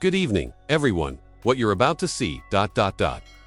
Good evening, everyone. What you're about to see,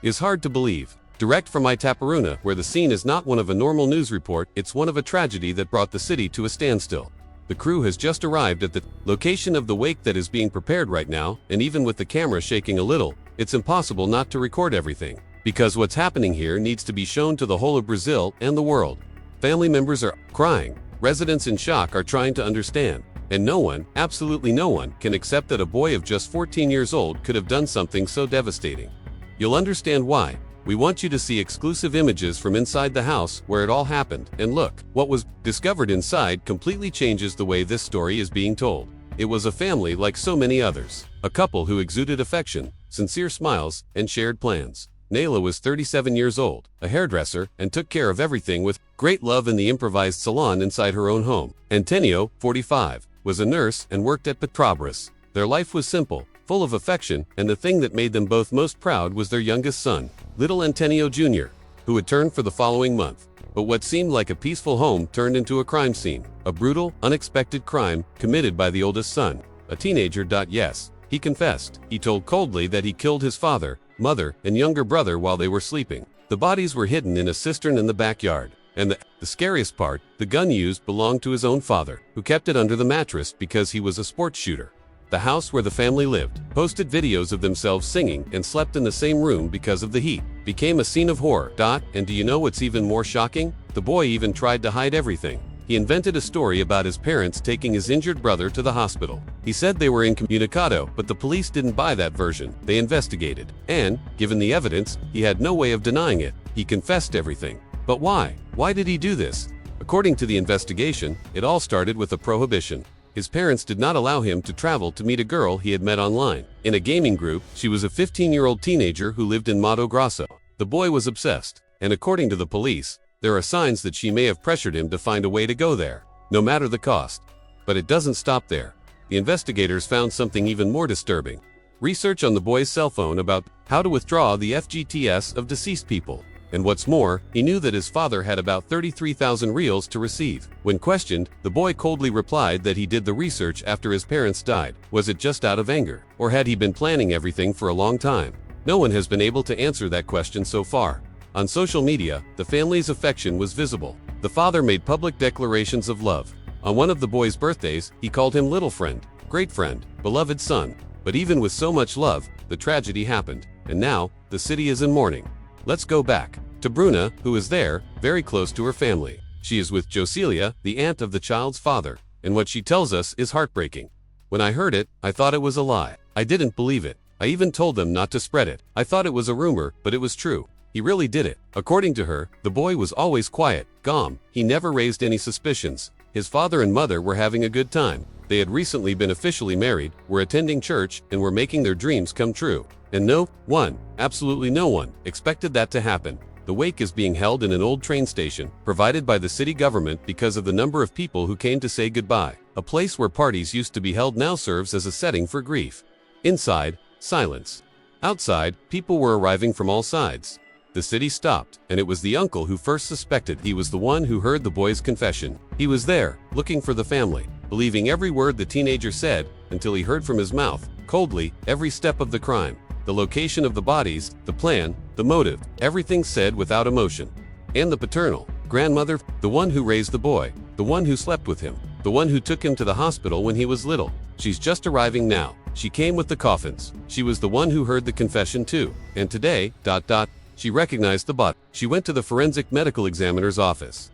is hard to believe. Direct from ITAPERUNA, where the scene is not one of a normal news report, it's one of a tragedy that brought the city to a standstill. The crew has just arrived at the location of the wake that is being prepared right now, and even with the camera shaking a little, it's impossible not to record everything. Because what's happening here needs to be shown to the whole of Brazil and the world. Family members are crying, residents in shock are trying to understand, and no one, absolutely no one, can accept that a boy of just 14 years old could have done something so devastating. You'll understand why. We want you to see exclusive images from inside the house where it all happened, and look, what was discovered inside completely changes the way this story is being told. It was a family like so many others, a couple who exuded affection, sincere smiles, and shared plans. Nayla was 37 years old, a hairdresser, and took care of everything with great love in the improvised salon inside her own home. Antonio, 45, was a nurse and worked at Petrobras. Their life was simple, full of affection, and the thing that made them both most proud was their youngest son, little Antonio Jr., who would turn for the following month. But what seemed like a peaceful home turned into a crime scene, a brutal, unexpected crime committed by the oldest son, a teenager. Yes, he confessed. He told coldly that he killed his father, mother, and younger brother while they were sleeping. The bodies were hidden in a cistern in the backyard. And the scariest part, the gun used belonged to his own father, who kept it under the mattress because he was a sports shooter. The house where the family lived, posted videos of themselves singing and slept in the same room because of the heat, became a scene of horror. And do you know what's even more shocking? The boy even tried to hide everything. He invented a story about his parents taking his injured brother to the hospital. He said they were incommunicado, but the police didn't buy that version. They investigated. And, given the evidence, he had no way of denying it. He confessed everything. But why? Why did he do this? According to the investigation, it all started with a prohibition. His parents did not allow him to travel to meet a girl he had met online. In a gaming group, she was a 15-year-old teenager who lived in Mato Grosso. The boy was obsessed, and according to the police, there are signs that she may have pressured him to find a way to go there, no matter the cost. But it doesn't stop there. The investigators found something even more disturbing. Research on the boy's cell phone about how to withdraw the FGTS of deceased people. And what's more, he knew that his father had about 33,000 reals to receive. When questioned, the boy coldly replied that he did the research after his parents died. Was it just out of anger? Or had he been planning everything for a long time? No one has been able to answer that question so far. On social media, the family's affection was visible. The father made public declarations of love. On one of the boy's birthdays, he called him little friend, great friend, beloved son. But even with so much love, the tragedy happened. And now, the city is in mourning. Let's go back to Bruna, who is there, very close to her family. She is with Josilia, the aunt of the child's father, and what she tells us is heartbreaking. When I heard it, I thought it was a lie. I didn't believe it. I even told them not to spread it. I thought it was a rumor, but it was true. He really did it. According to her, the boy was always quiet, calm. He never raised any suspicions. His father and mother were having a good time. They had recently been officially married, were attending church, and were making their dreams come true. And no one, absolutely no one, expected that to happen. The wake is being held in an old train station, provided by the city government because of the number of people who came to say goodbye. A place where parties used to be held now serves as a setting for grief. Inside, silence. Outside, people were arriving from all sides. The city stopped, and it was the uncle who first suspected. He was the one who heard the boy's confession. He was there, looking for the family, believing every word the teenager said, until he heard from his mouth, coldly, every step of the crime. The location of the bodies, the plan, the motive, everything said without emotion. And the paternal grandmother, the one who raised the boy, the one who slept with him, the one who took him to the hospital when he was little. She's just arriving now. She came with the coffins. She was the one who heard the confession too. And today, she recognized the body. She went to the forensic medical examiner's office.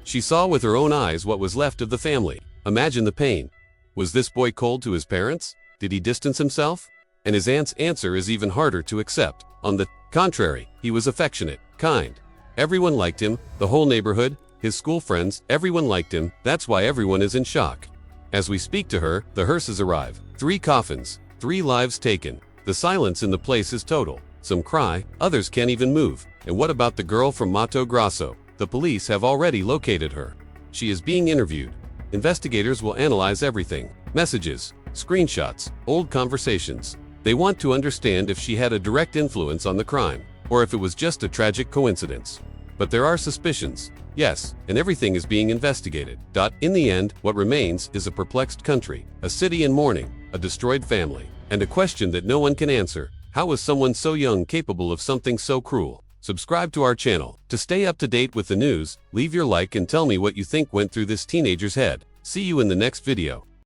She saw with her own eyes what was left of the family. Imagine the pain. Was this boy cold to his parents? Did he distance himself? And his aunt's answer is even harder to accept. On the contrary, he was affectionate, kind. Everyone liked him, the whole neighborhood, his school friends, everyone liked him. That's why everyone is in shock. As we speak to her, the hearses arrive. 3 coffins, 3 lives taken. The silence in the place is total. Some cry, others can't even move. And what about the girl from Mato Grosso? The police have already located her. She is being interviewed. Investigators will analyze everything. Messages, screenshots, old conversations. They want to understand if she had a direct influence on the crime, or if it was just a tragic coincidence. But there are suspicions. Yes, and everything is being investigated. In the end, what remains is a perplexed country, a city in mourning, a destroyed family. And a question that no one can answer: how was someone so young capable of something so cruel? Subscribe to our channel to stay up to date with the news. Leave your like and tell me what you think went through this teenager's head. See you in the next video.